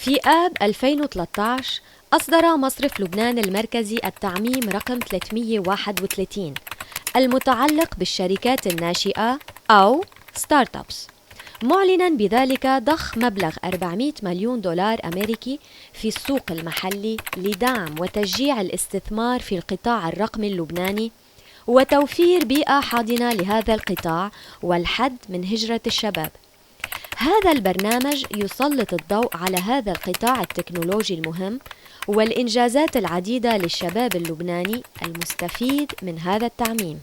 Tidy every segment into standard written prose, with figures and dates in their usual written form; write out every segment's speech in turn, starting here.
في آب 2013 أصدر مصرف لبنان المركزي التعميم رقم 331 المتعلق بالشركات الناشئة أو StartUps، معلناً بذلك ضخ مبلغ 400 مليون دولار أمريكي في السوق المحلي لدعم وتشجيع الاستثمار في القطاع الرقمي اللبناني وتوفير بيئة حاضنة لهذا القطاع والحد من هجرة الشباب. هذا البرنامج يسلط الضوء على هذا القطاع التكنولوجي المهم والإنجازات العديدة للشباب اللبناني المستفيد من هذا التعميم.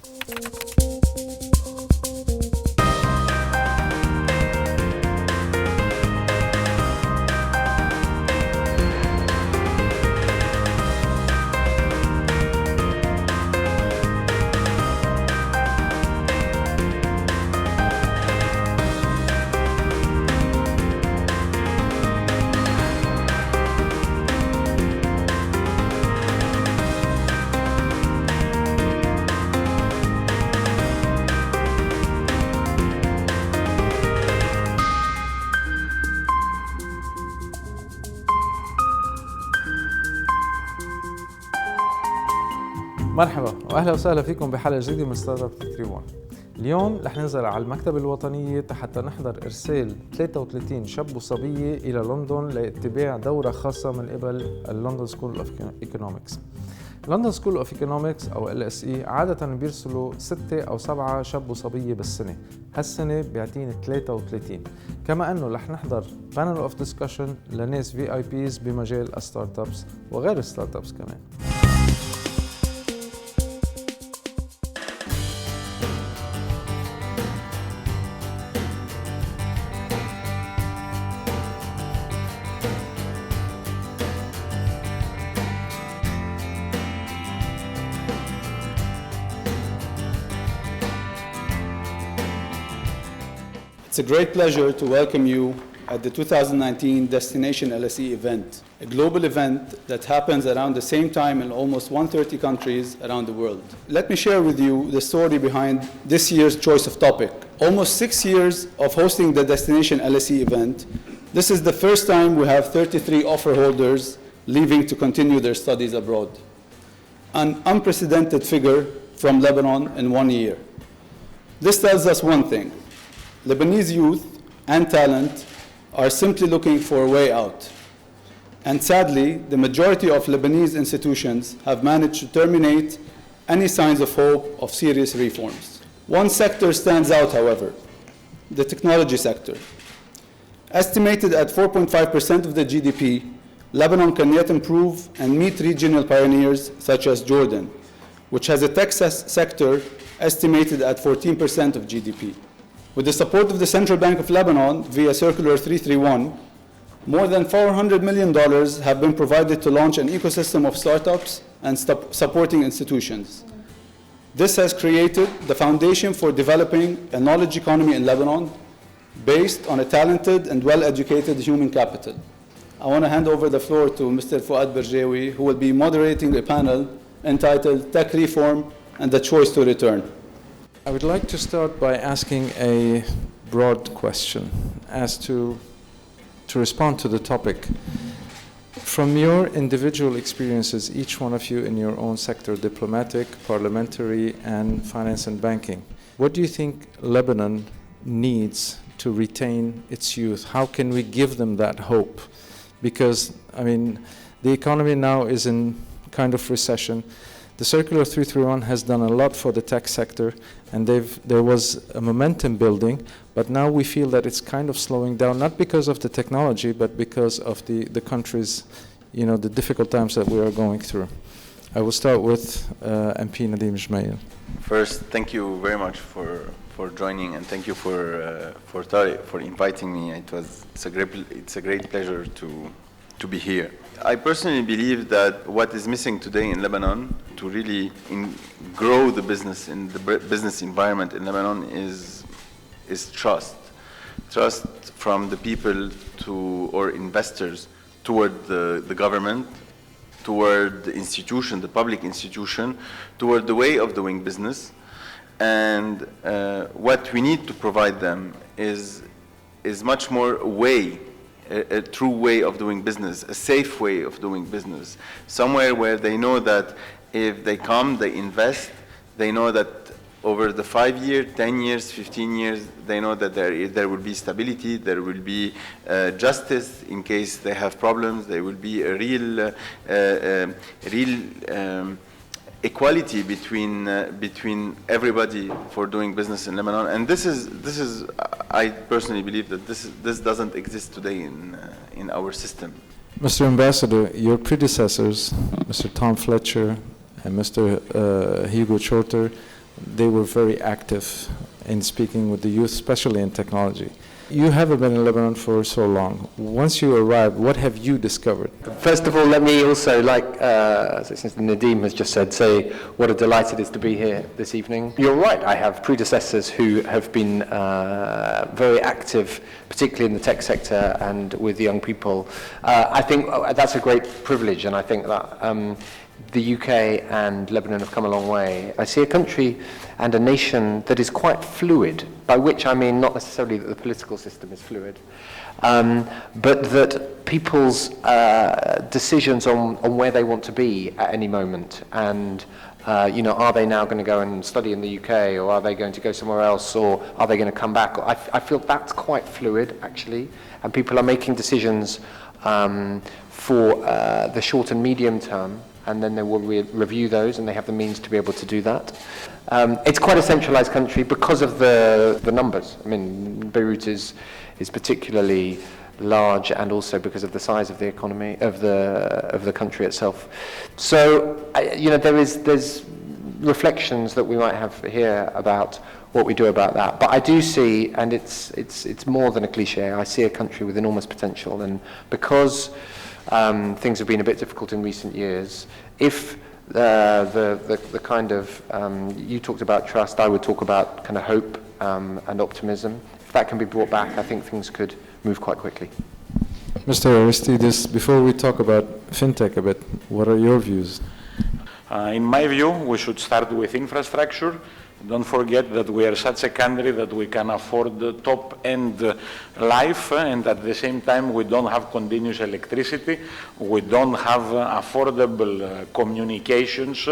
مرحبا واهلا وسهلا فيكم بحلقه جديده من ستارت اب تقريبا. اليوم رح ننزل على المكتبه الوطنيه حتى نحضر ارسال 33 شاب وصبيه الى لندن لاتباع دوره خاصه من قبل اللندن سكول اوف ايكونومكس. لندن سكول اوف ايكونومكس او LSE عاده بيرسلوا 6 أو 7 شاب وصبيه بالسنه، هالسنه بيعطيني 33. كما انه رح نحضر بانل اوف ديسكشن لناس VIPs بمجال الستارت ابس وغير الستارت ابس كمان. It's a great pleasure to welcome you at the 2019 Destination LSE event, a global event that happens around the same time in almost 130 countries around the world. Let me share with you the story behind this year's choice of topic. Almost 6 years of hosting the Destination LSE event, this is the first time we have 33 offer holders leaving to continue their studies abroad. An unprecedented figure from Lebanon in 1 year. This tells us one thing. Lebanese youth and talent are simply looking for a way out. And sadly, the majority of Lebanese institutions have managed to terminate any signs of hope of serious reforms. One sector stands out, however, the technology sector. Estimated at 4.5% of the GDP, Lebanon can yet improve and meet regional pioneers such as Jordan, which has a tech sector estimated at 14% of GDP. With the support of the Central Bank of Lebanon via Circular 331, more than $400 million have been provided to launch an ecosystem of startups and supporting institutions. This has created the foundation for developing a knowledge economy in Lebanon based on a talented and well-educated human capital. I want to hand over the floor to Mr. Fouad Berjawi, who will be moderating a panel entitled Tech Reform and the Choice to Return. I would like to start by asking a broad question as to respond to the topic. From your individual experiences, each one of you in your own sector, diplomatic, parliamentary, and finance and banking, what do you think Lebanon needs to retain its youth? How can we give them that hope? Because, I mean, the economy now is in kind of recession. The Circular 331 has done a lot for the tech sector, and there was a momentum building, but now we feel that it's kind of slowing down, not because of the technology, but because of the country's, the difficult times that we are going through. I will start with MP Nadim Jmail. First, thank you very much for joining, and thank you for inviting me. It's a great pleasure to be here. I personally believe that what is missing today in Lebanon to really grow the business in the business environment in Lebanon is trust. Trust from the people or investors toward the government, toward the institution, the public institution, toward the way of doing business. And what we need to provide them is much more a way a true way of doing business, a safe way of doing business, somewhere where they know that if they come, they invest, they know that over the 5 years, 10 years, 15 years, they know that there will be stability, there will be justice in case they have problems, there will be a real equality between everybody for doing business in Lebanon. And this is I personally believe that this doesn't exist today in our system. Mr. Ambassador, your predecessors, Mr. Tom Fletcher and Mr. Hugo Shorter, they were very active in speaking with the youth, especially in technology. You haven't been in Lebanon for so long. Once you arrived, what have you discovered? First of all, let me also, since Nadeem has just said, say what a delight it is to be here this evening. You're right, I have predecessors who have been very active, particularly in the tech sector and with young people. I think that's a great privilege, and I think that the UK and Lebanon have come a long way. I see a country and a nation that is quite fluid, by which I mean not necessarily that the political system is fluid, but that people's decisions on where they want to be at any moment, and are they now going to go and study in the UK, or are they going to go somewhere else, or are they going to come back? I feel that's quite fluid, actually, and people are making decisions for the short and medium term, and then they will review those, and they have the means to be able to do that. It's quite a centralized country because of the numbers. I mean, Beirut is particularly large, and also because of the size of the economy of the country itself. So, there's reflections that we might have here about what we do about that. But I do see, and it's more than a cliche, I see a country with enormous potential, and because things have been a bit difficult in recent years, if the kind of, you talked about trust, I would talk about kind of hope and optimism. If that can be brought back, I think things could move quite quickly. Mr. Aristides, before we talk about fintech a bit, what are your views? In my view, we should start with infrastructure. Don't forget that we are such a country that we can afford top-end life, and at the same time we don't have continuous electricity, we don't have affordable communications,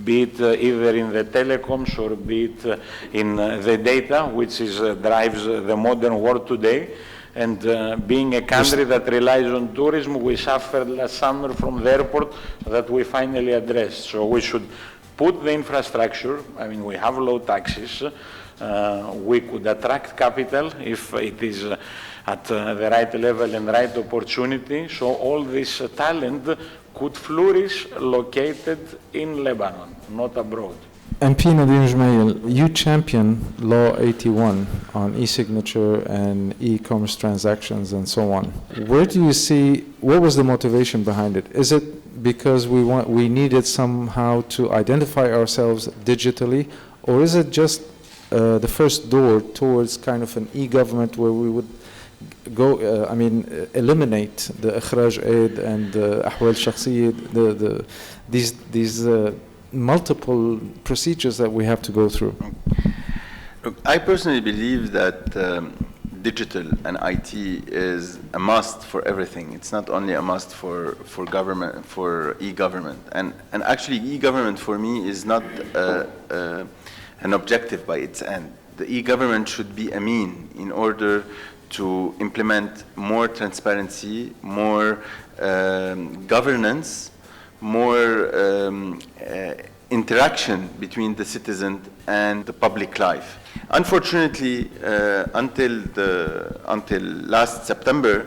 be it either in the telecoms or be it in the data, which drives the modern world today. And being a country that relies on tourism, we suffered last summer from the airport that we finally addressed. So we should put the infrastructure. I mean, we have low taxes. We could attract capital if it is at the right level and right opportunity. So all this talent could flourish located in Lebanon, not abroad. MP Nadeem Jumail, you champion Law 81 on e-signature and e-commerce transactions and so on. Where do you see, what was the motivation behind it? Is it because we needed somehow to identify ourselves digitally, or is it just the first door towards kind of an e-government where we would go, eliminate the ikhraj aid and ahwal shakhsiyya, these multiple procedures that we have to go through? Look, I personally believe that digital and IT is a must for everything. It's not only a must for government, for e-government. And actually e-government for me is not an objective by its end. The e-government should be a mean in order to implement more transparency, more governance, more interaction between the citizen and the public life. Unfortunately, until last September,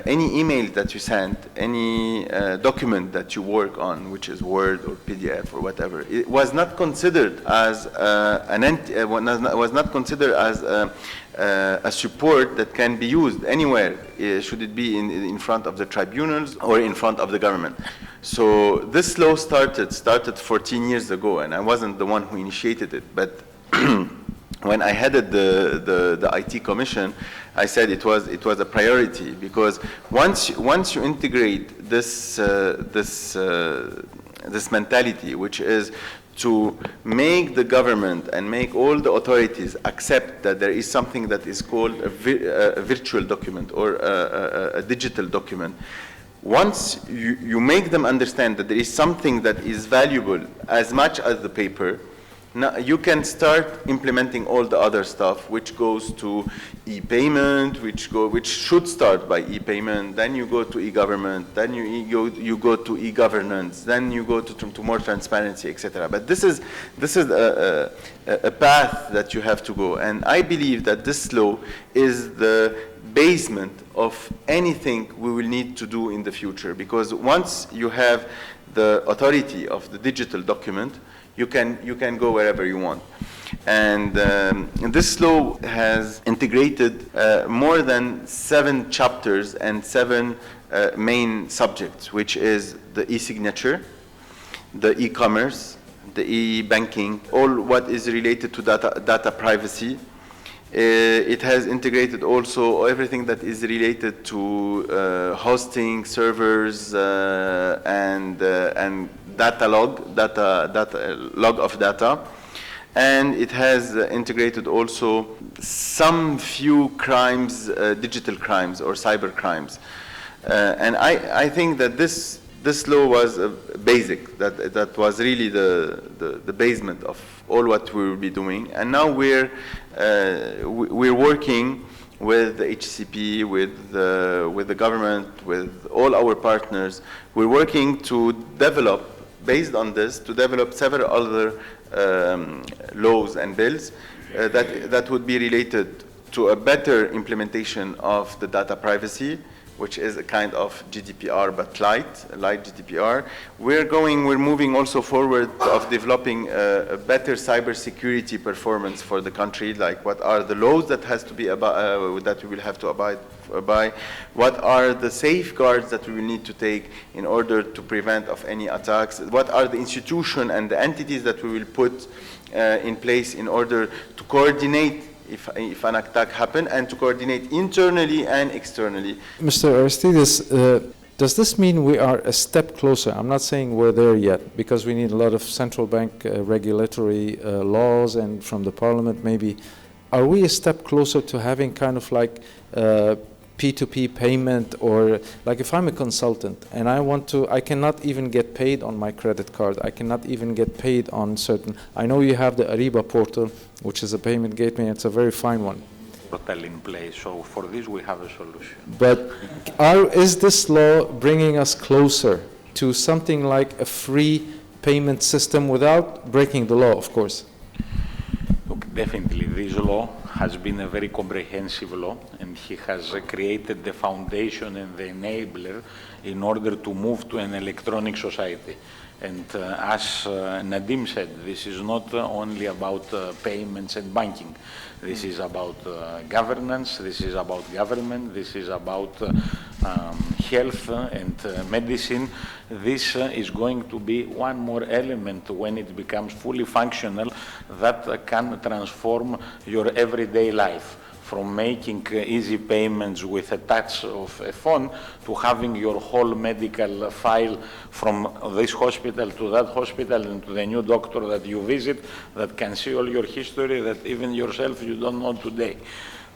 any email that you sent, any document that you work on, which is Word or PDF or whatever, it was not considered as a support that can be used anywhere, should it be in front of the tribunals or in front of the government. So this law started 14 years ago, and I wasn't the one who initiated it, but when I headed the IT commission, I said it was a priority, because once you integrate this mentality, which is to make the government and make all the authorities accept that there is something that is called a virtual document or a digital document. Once you make them understand that there is something that is valuable as much as the paper, now you can start implementing all the other stuff, which goes to e-payment, which should start by e-payment. Then you go to e-government. Then you go to e-governance. Then you go to more transparency, etc. But this is a path that you have to go, and I believe that this law is the basement of anything we will need to do in the future. Because once you have the authority of the digital document, you can go wherever you want. And this law has integrated more than 7 chapters and 7 main subjects, which is the e-signature, the e-commerce, the e-banking, all what is related to data privacy. It has integrated also everything that is related to hosting servers and data log of data, and it has integrated also some few crimes, digital crimes or cyber crimes, and I think that this law was basic. That was really the basement of all what we will be doing, and now we're working with the HCP, with the government, with all our partners. We're working to develop, based on this, to develop several other laws and bills that would be related to a better implementation of the data privacy, which is a kind of GDPR, but light GDPR. We're moving also forward of developing a better cybersecurity performance for the country, like what are the laws that has to be that we will have to abide by, what are the safeguards that we will need to take in order to prevent of any attacks, what are the institutions and the entities that we will put in place in order to coordinate if an attack happens, and to coordinate internally and externally. Mr. Aristides, does this mean we are a step closer? I'm not saying we're there yet, because we need a lot of central bank regulatory laws and from the parliament maybe. Are we a step closer to having kind of like P2P payment, or like if I'm a consultant and I cannot even get paid on my credit card, I cannot even get paid on certain, I know you have the Ariba portal, which is a payment gateway, it's a very fine one. Portal in place, so for this we have a solution. But is this law bringing us closer to something like a free payment system without breaking the law, of course? Look, definitely this law has been a very comprehensive law, and he has created the foundation and the enabler in order to move to an electronic society. And as Nadim said, this is not only about payments and banking. This is about governance, this is about government, this is about health and medicine. This is going to be one more element when it becomes fully functional that can transform your everyday life, from making easy payments with a touch of a phone to having your whole medical file from this hospital to that hospital and to the new doctor that you visit, that can see all your history that even yourself you don't know today.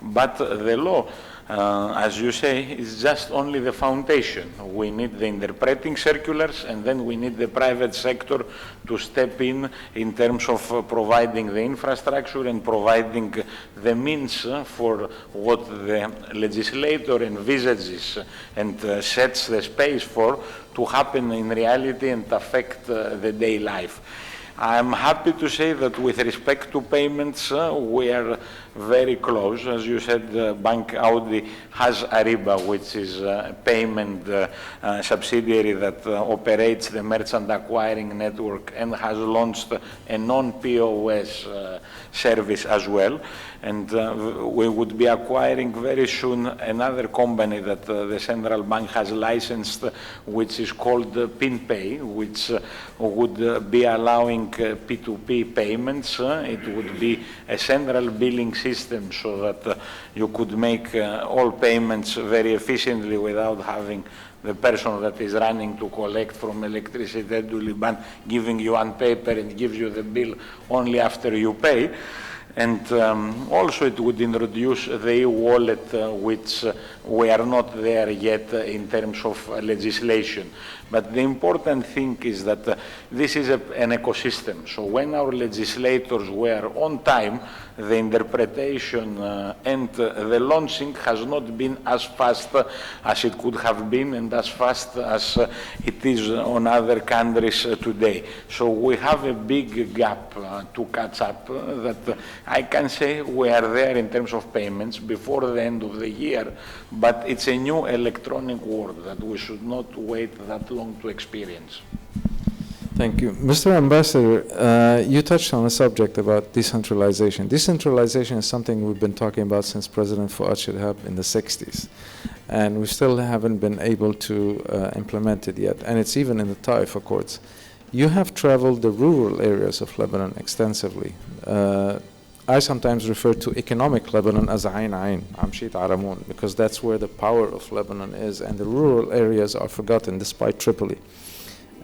But the law, as you say, is just only the foundation. We need the interpreting circulars, and then we need the private sector to step in terms of providing the infrastructure and providing the means for what the legislator envisages and sets the space for to happen in reality and affect the day life. I'm happy to say that with respect to payments, we are very close. As you said, Bank Audi has Ariba, which is a payment subsidiary that operates the merchant acquiring network and has launched a non-POS service as well. And we would be acquiring very soon another company that the central bank has licensed, which is called PinPay, which would be allowing P2P payments. It would be a central billing system system so that you could make all payments very efficiently without having the person that is running to collect from electricity to Liban giving you one paper and gives you the bill only after you pay. And also it would introduce the e-wallet, which we are not there yet in terms of legislation. But the important thing is that this is an ecosystem. So when our legislators were on time, the interpretation and the launching has not been as fast as it could have been and as fast as it is on other countries today. So we have a big gap to catch up that I can say we are there in terms of payments before the end of the year, but it's a new electronic world that we should not wait that long to experience. Thank you. Mr. Ambassador, you touched on a subject about decentralization. Decentralization is something we've been talking about since President Fuad Shihab in the 60s. And we still haven't been able to implement it yet. And it's even in the Taif Accords. You have traveled the rural areas of Lebanon extensively. I sometimes refer to economic Lebanon as Ain Ain, Amshit Aramun, because that's where the power of Lebanon is, and the rural areas are forgotten despite Tripoli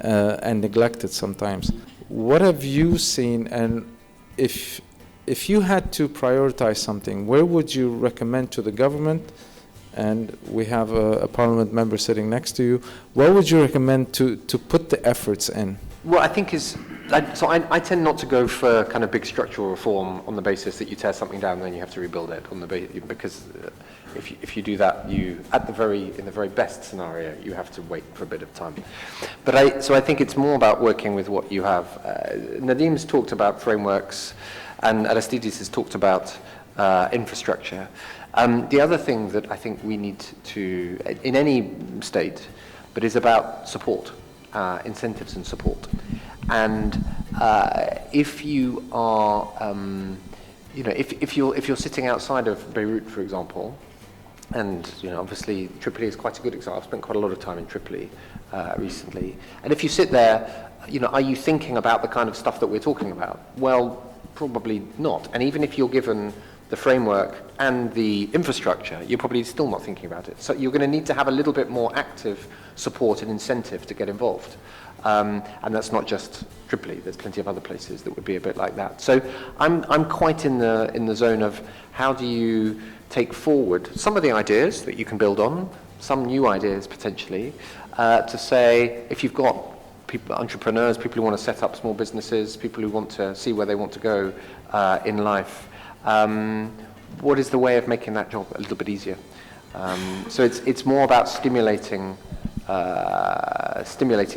and neglected sometimes. What have you seen, and if you had to prioritize something, where would you recommend to the government, and we have a parliament member sitting next to you, where would you recommend to put the efforts in? What I think is, I tend not to go for kind of big structural reform on the basis that you tear something down and then you have to rebuild it on the because if you do that, in the very best scenario, you have to wait for a bit of time. But so I think it's more about working with what you have. Nadim's talked about frameworks, and Aristides has talked about infrastructure. The other thing that I think we need to, in any state, but is about support. Incentives and support, and if you are, if you're sitting outside of Beirut, for example, and obviously Tripoli is quite a good example. I've spent quite a lot of time in Tripoli recently, and if you sit there, are you thinking about the kind of stuff that we're talking about? Well, probably not. And even if you're given the framework and the infrastructure, you're probably still not thinking about it. So you're going to need to have a little bit more active support and incentive to get involved. And that's not just Tripoli. There's plenty of other places that would be a bit like that. So I'm quite in the zone of how do you take forward some of the ideas that you can build on, some new ideas potentially, to say if you've got people, entrepreneurs, people who want to set up small businesses, people who want to see where they want to go in life, what is the way of making that job a little bit easier? So it's more about stimulating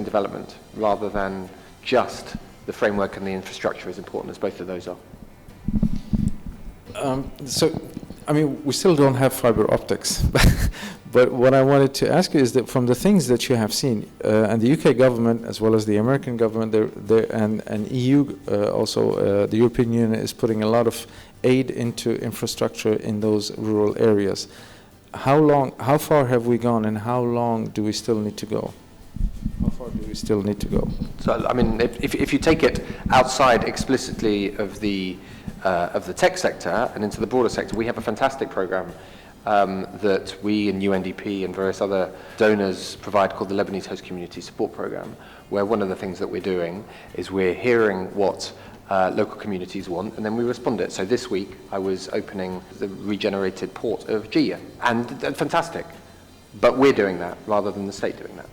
development rather than just the framework and the infrastructure, as important as both of those are. We still don't have fiber optics, but what I wanted to ask you is that from the things that you have seen, and the UK government as well as the American government, and EU also, the European Union is putting a lot of aid into infrastructure in those rural areas. How far have we gone, and how long do we still need to go? How far do we still need to go? So, if you take it outside explicitly of the tech sector and into the broader sector, we have a fantastic program that we and UNDP and various other donors provide called the Lebanese Host Community Support Program, where one of the things that we're doing is we're hearing what local communities want, and then we respond to it. So this week I was opening the regenerated port of Jiyah, and fantastic, but we're doing that rather than the state doing that.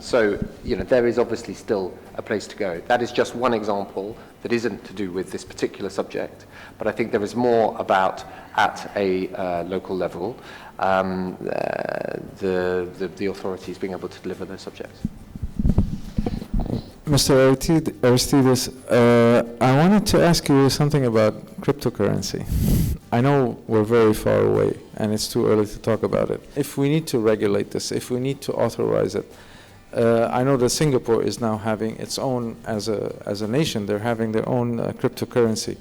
So there is obviously still a place to go. That is just one example that isn't to do with this particular subject, but I think there is more about at a local level the authorities being able to deliver those subjects. Mr. Aristides, I wanted to ask you something about cryptocurrency. I know we're very far away and it's too early to talk about it. If we need to regulate this, if we need to authorize it, I know that Singapore is now having its own, as a nation, they're having their own cryptocurrency.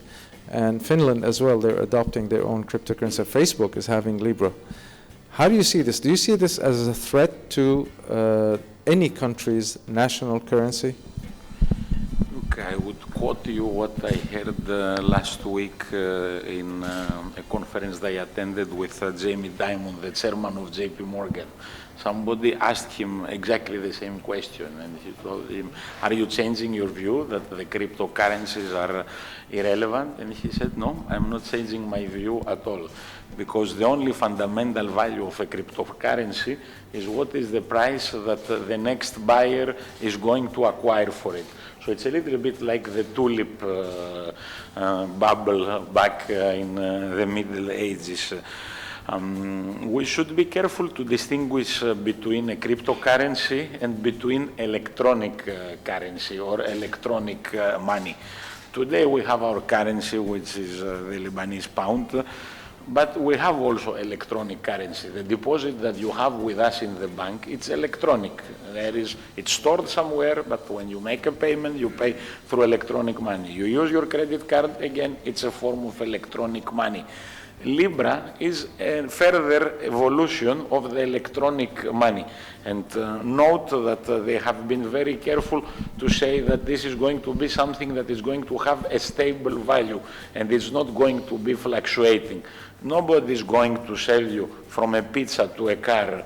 And Finland as well, they're adopting their own cryptocurrency. Facebook is having Libra. How do you see this? Do you see this as a threat to any country's national currency? Look, I would quote you what I heard last week in a conference I attended with Jamie Dimon, the chairman of JP Morgan. Somebody asked him exactly the same question, and he told him, are you changing your view that the cryptocurrencies are irrelevant? And he said, no, I'm not changing my view at all, because the only fundamental value of a cryptocurrency is what is the price that the next buyer is going to acquire for it. So it's a little bit like the tulip bubble back in the Middle Ages. We should be careful to distinguish between a cryptocurrency and between electronic currency or electronic money. Today we have our currency, which is the Lebanese pound, but we have also electronic currency. The deposit that you have with us in the bank, it's electronic. It's stored somewhere, but when you make a payment, you pay through electronic money. You use your credit card, again, it's a form of electronic money. Libra is a further evolution of the electronic money. And note that they have been very careful to say that this is going to be something that is going to have a stable value and it's not going to be fluctuating. Nobody is going to sell you from a pizza to a car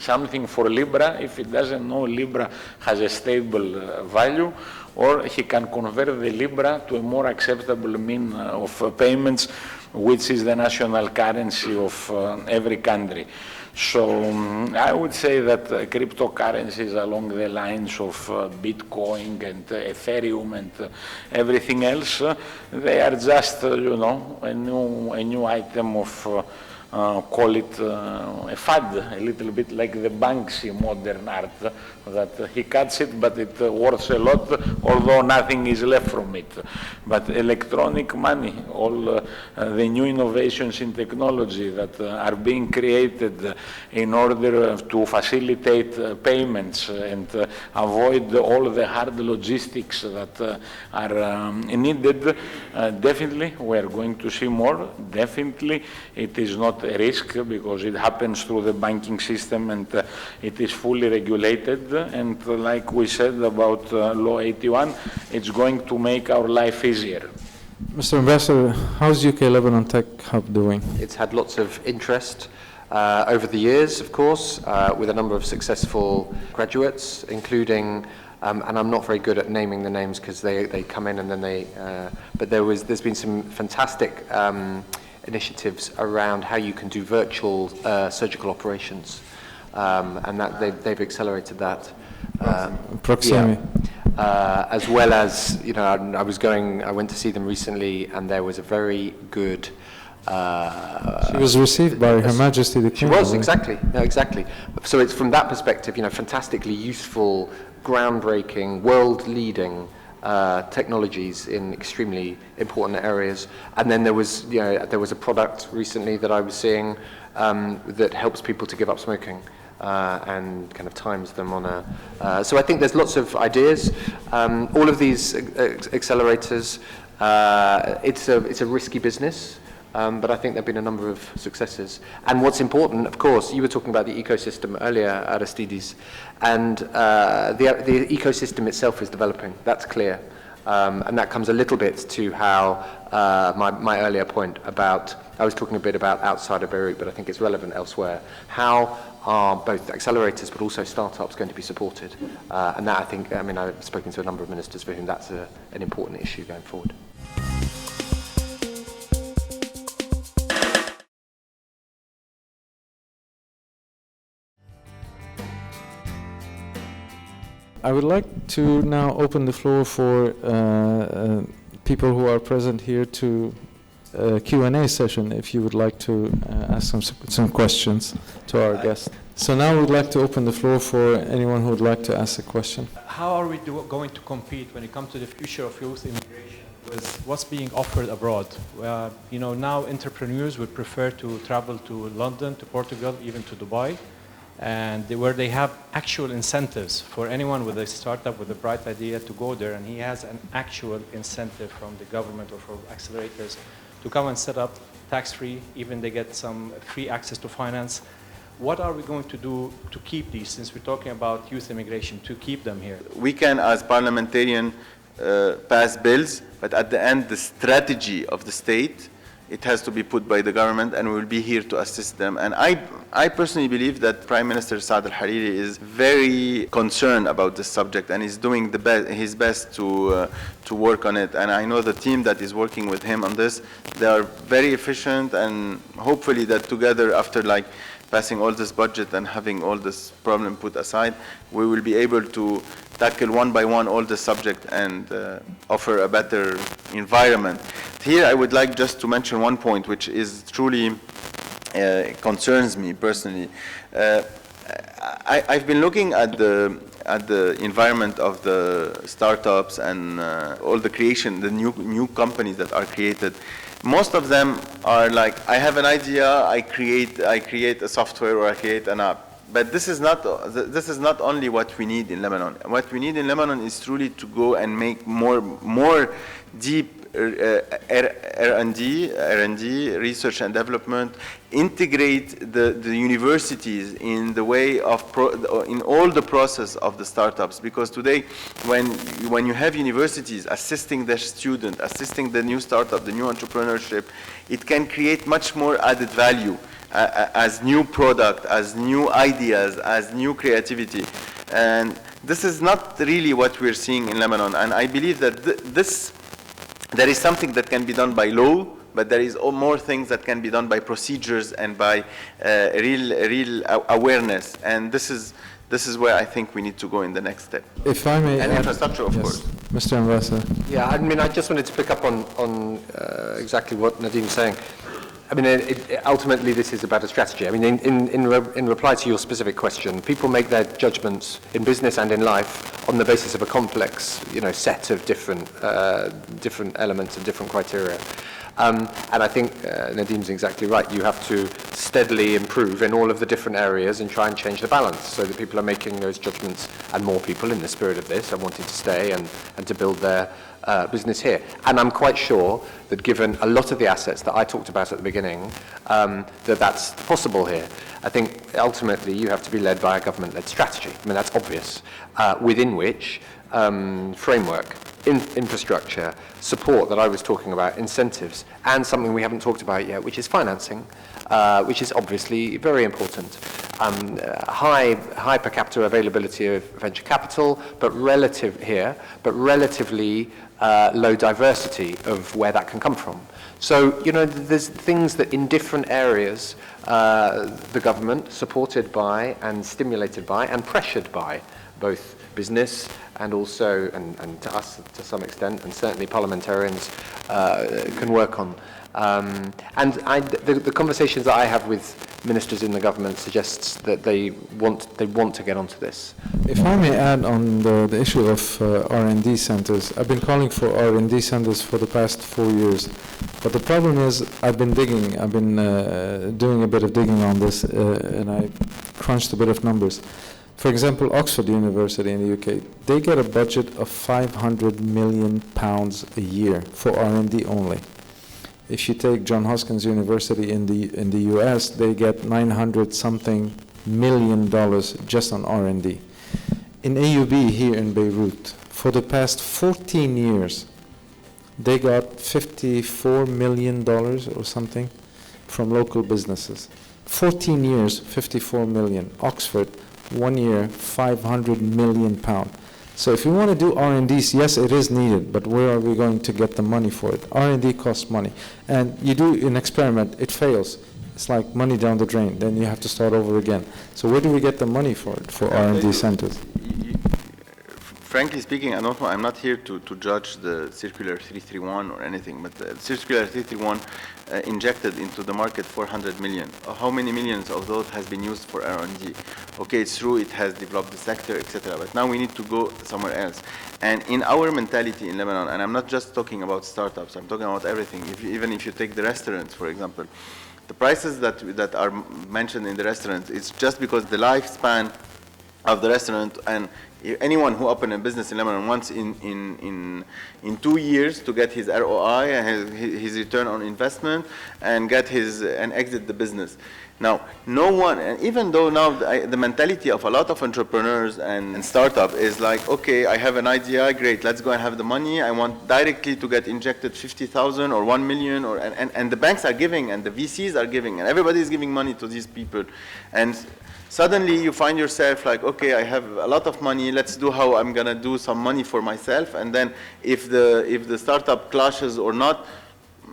something for Libra if it doesn't know Libra has a stable value, or he can convert the Libra to a more acceptable mean of payments, which is the national currency of every country. So I would say that cryptocurrencies along the lines of Bitcoin and Ethereum and everything else, they are just, you know, a new item of, call it a fad, a little bit like the Banksy modern art, that he cuts it, but it worth a lot, although nothing is left from it. But electronic money, all the new innovations in technology that are being created in order to facilitate payments and avoid all the hard logistics that are needed, definitely we are going to see more. Definitely it is not a risk because it happens through the banking system and it is fully regulated. And like we said about Law 81, it's going to make our life easier. Mr. Ambassador, how's UK Lebanon Tech Hub doing? It's had lots of interest over the years, of course, with a number of successful graduates, including, and I'm not very good at naming the names because they come in and then they, but there's been some fantastic initiatives around how you can do virtual surgical operations. And that they've accelerated that. Proximity. Yeah. As well as, you know, I went to see them recently, and there was a very good. She was received by Her Majesty the Queen. She was, exactly. No, exactly. So it's from that perspective, you know, fantastically useful, groundbreaking, world-leading technologies in extremely important areas. And then there was, you know, there was a product recently that I was seeing that helps people to give up smoking. And kind of times them on a... so I think there's lots of ideas. All of these accelerators, it's a risky business, but I think there have been a number of successes. And what's important, of course, you were talking about the ecosystem earlier, Aristides, and the ecosystem itself is developing, that's clear. And that comes a little bit to how my earlier point about, I was talking a bit about outside of Beirut, but I think it's relevant elsewhere. How are both accelerators but also startups going to be supported? And that, I think, I mean, I've spoken to a number of ministers for whom that's an important issue going forward. I would like to now open the floor for people who are present here to a Q&A session, if you would like to ask some questions to our guest. So now we'd like to open the floor for anyone who would like to ask a question. How are we going to compete when it comes to the future of youth immigration with what's being offered abroad? You know, now entrepreneurs would prefer to travel to London, to Portugal, even to Dubai, and where they have actual incentives for anyone with a startup with a bright idea to go there, and he has an actual incentive from the government or from accelerators to come and set up tax-free, even they get some free access to finance. What are we going to do to keep these, since we're talking about youth immigration, to keep them here? We can, as parliamentarians, pass bills, but at the end, the strategy of the state, it has to be put by the government, and we will be here to assist them. And I personally believe that Prime Minister Saad al-Hariri is very concerned about this subject and is doing his best to work on it. And I know the team that is working with him on this, they are very efficient, and hopefully that together, after like passing all this budget and having all this problem put aside, we will be able to tackle one by one all the subject and offer a better environment. Here I would like just to mention one point which is truly concerns me personally. I've been looking at the environment of the startups and all the creation, the new companies that are created. Most of them are like, I have an idea, I create a software or I create an app. But this is not only what we need in Lebanon. What we need in Lebanon is truly to go and make more deep R&D, research and development, integrate the universities in the way of in all the process of the startups. Because today, when you have universities assisting their student, assisting the new startup, the new entrepreneurship, it can create much more added value as new product, as new ideas, as new creativity. And this is not really what we're seeing in Lebanon. And I believe that there is something that can be done by law, but there is more things that can be done by procedures and by real awareness. And this is where I think we need to go in the next step. If I may, and infrastructure, of course. Mr. Ambassador. Yeah, I mean, I just wanted to pick up on exactly what Nadim's saying. I mean, ultimately, this is about a strategy. I mean, in reply to your specific question, people make their judgments in business and in life on the basis of a complex, set of different elements and different criteria. And I think Nadim's exactly right. You have to steadily improve in all of the different areas and try and change the balance so that people are making those judgments, and more people in the spirit of this are wanting to stay and to build their business here. And I'm quite sure that given a lot of the assets that I talked about at the beginning, that's possible here. I think ultimately you have to be led by a government-led strategy. I mean, that's obvious, within which framework, infrastructure, support that I was talking about, incentives, and something we haven't talked about yet, which is financing, which is obviously very important. High per capita availability of venture capital, but relatively low diversity of where that can come from. So, there's things that in different areas the government, supported by and stimulated by and pressured by both business and also, and to us to some extent, and certainly parliamentarians can work on. And the conversations that I have with ministers in the government suggests that they want to get onto this. If I may add on the issue of R&D centers, I've been calling for R&D centers for the past 4 years. But the problem is I've been doing a bit of digging on this, and I crunched a bit of numbers. For example, Oxford University in the UK, they get a budget of £500 million a year for R&D only. If you take Johns Hopkins University in the US, they get $900-something million just on R&D. In AUB here in Beirut, for the past 14 years, they got $54 million or something from local businesses. 14 years, 54 million. Oxford, 1 year, £500 million. So if you want to do R&Ds, yes, it is needed, but where are we going to get the money for it? R&D costs money. And you do an experiment, it fails. It's like money down the drain. Then you have to start over again. So where do we get the money for it, for R&D centers? Frankly speaking, I'm not here to judge the Circular 331 or anything, but the Circular 331 injected into the market 400 million. How many millions of those has been used for R&D? Okay, it's true, it has developed the sector, etc. But now we need to go somewhere else. And in our mentality in Lebanon, and I'm not just talking about startups, I'm talking about everything. Even if you take the restaurants, for example, the prices that are mentioned in the restaurants, it's just because the lifespan of the restaurant, and anyone who opened a business in Lebanon wants in 2 years to get his ROI and his return on investment and get and exit the business. Now, no one, and even though now the mentality of a lot of entrepreneurs and startup is like, okay, I have an idea, great, let's go and have the money. I want directly to get injected 50,000 or 1 million, and the banks are giving, and the VCs are giving, and everybody is giving money to these people. And suddenly you find yourself like, okay, I have a lot of money, let's do how I'm gonna do some money for myself, and then if the startup clashes or not,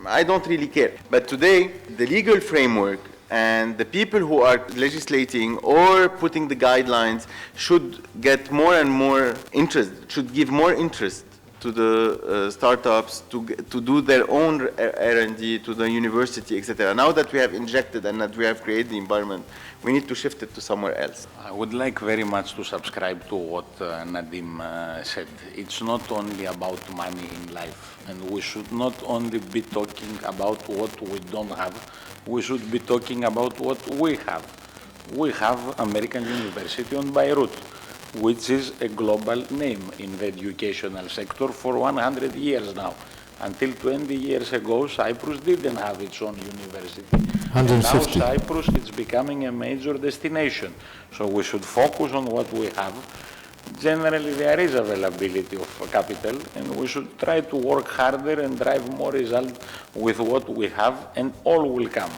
I don't really care. But today, the legal framework and the people who are legislating or putting the guidelines should get more and more interest, should give more interest to the startups to do their own R&D, to the university, etc. Now that we have injected and that we have created the environment, we need to shift it to somewhere else. I would like very much to subscribe to what Nadim said. It's not only about money in life, and we should not only be talking about what we don't have, we should be talking about what we have. We have American University on Beirut, which is a global name in the educational sector for 100 years now. Until 20 years ago, Cyprus didn't have its own university. 150. Now Cyprus is becoming a major destination. So we should focus on what we have. Generally, there is availability of capital, and we should try to work harder and drive more result with what we have, and all will come.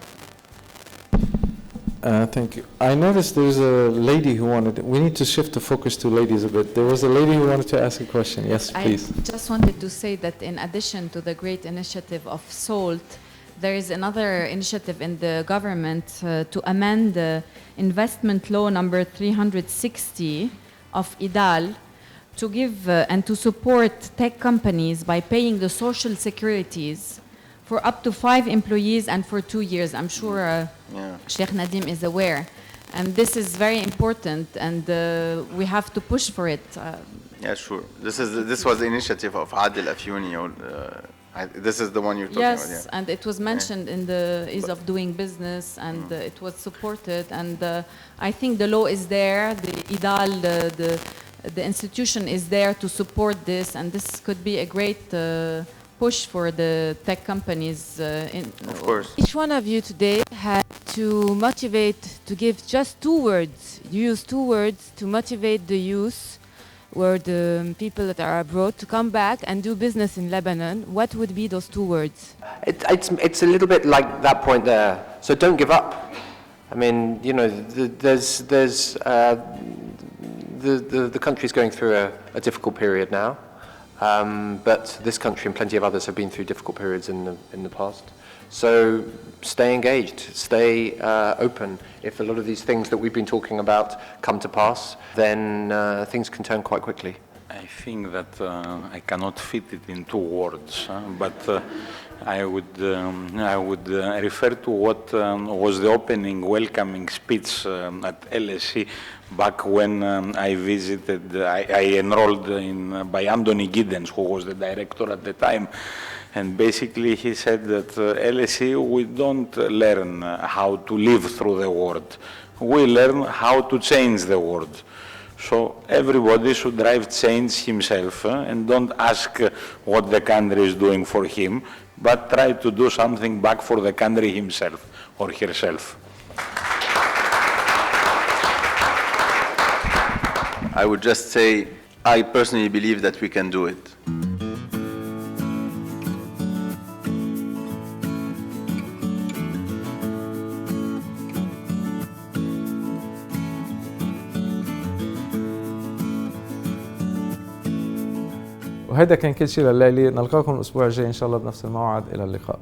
Thank you. I noticed there's a lady who wanted, we need to shift the focus to ladies a bit. There was a lady who wanted to ask a question. Yes, please. I just wanted to say that in addition to the great initiative of SALT, there is another initiative in the government to amend the investment law number 360 of IDAL to give and to support tech companies by paying the social securities for up to 5 employees and for 2 years. I'm sure Sheikh Nadim is aware. And this is very important, and we have to push for it. Yeah, sure. This was the initiative of Adil Afyouni. This is the one you're talking about. Yes, and it was mentioned in the ease of doing business, and it was supported. And I think the law is there, the IDAL, the institution is there to support this, and this could be a great push for the tech companies. Of course. Each one of you today had to motivate, to give just 2 words. You use 2 words to motivate the youth or the people that are abroad to come back and do business in Lebanon. What would be those 2 words? It's a little bit like that point there. So don't give up. I mean, you know, the country's going through a difficult period now. But this country and plenty of others have been through difficult periods in the past. So stay engaged, stay open. If a lot of these things that we've been talking about come to pass, then things can turn quite quickly. I think that I cannot fit it in 2 words, but I would refer to what was the opening welcoming speech at LSE back when I visited, I enrolled by Anthony Giddens, who was the director at the time. And basically he said that LSE, we don't learn how to live through the world. We learn how to change the world. So everybody should drive change himself and don't ask what the country is doing for him, but try to do something back for the country himself or herself. I would just say, I personally believe that we can do it. وهذا كان كل شيء لليلة. نلقاكم الأسبوع الجاي إن شاء الله بنفس الموعد. إلى اللقاء.